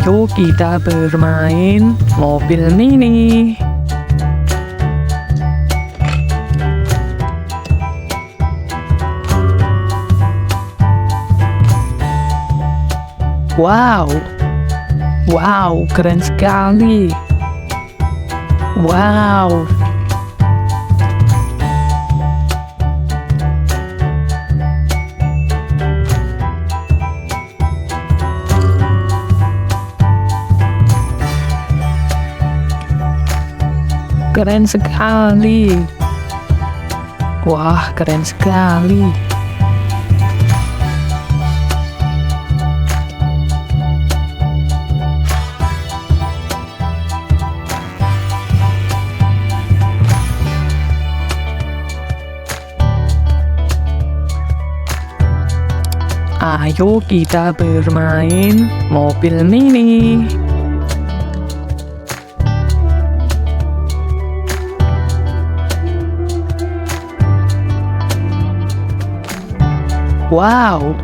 Ayo kita bermain mobil mini. Wow, wow, keren sekali. Wow, keren sekali. Wah, keren sekali. Ayo kita bermain mobil mini. Wow,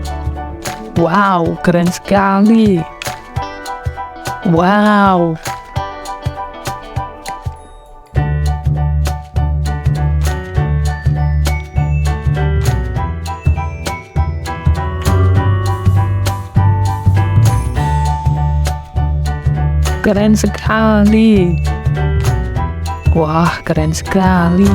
wow, keren sekali. Wow, keren sekali. Wah, keren sekali.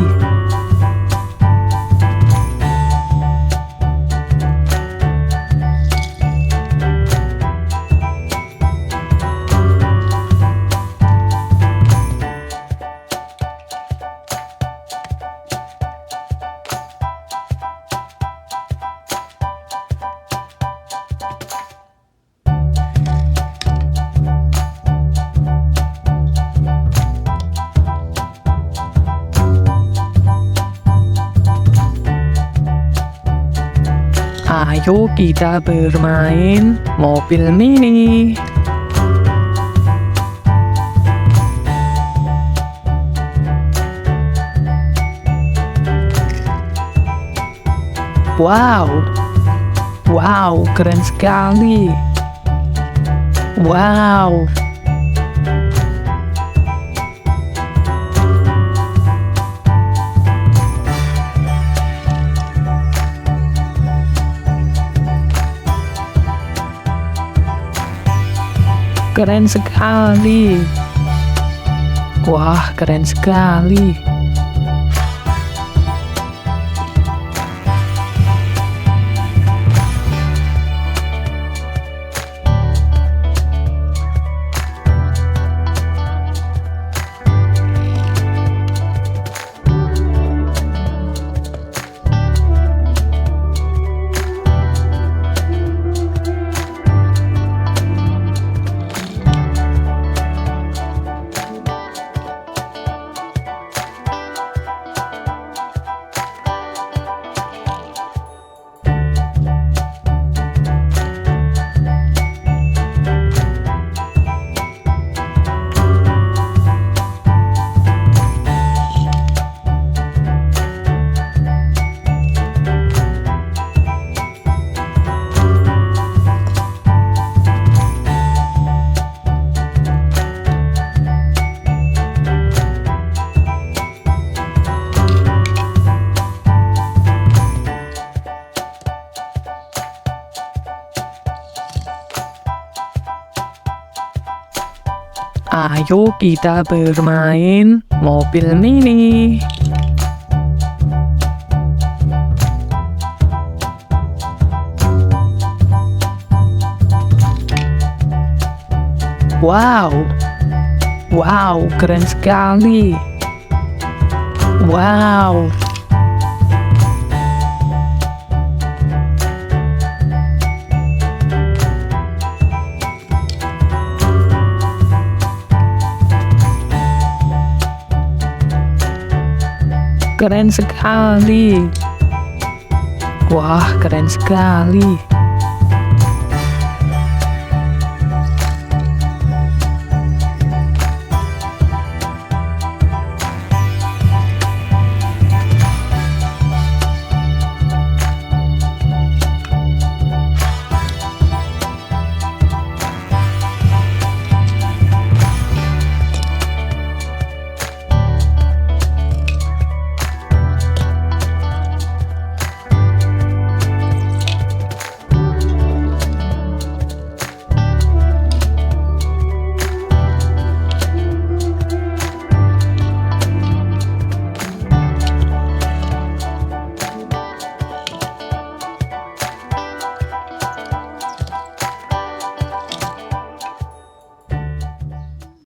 Ayo kita bermain mobil mini. Wow, wow, keren sekali. Wow, keren sekali. Wah, keren sekali. Ayo kita bermain mobil mini. Wow, wow, keren sekali. Wow, keren sekali. Wah, keren sekali.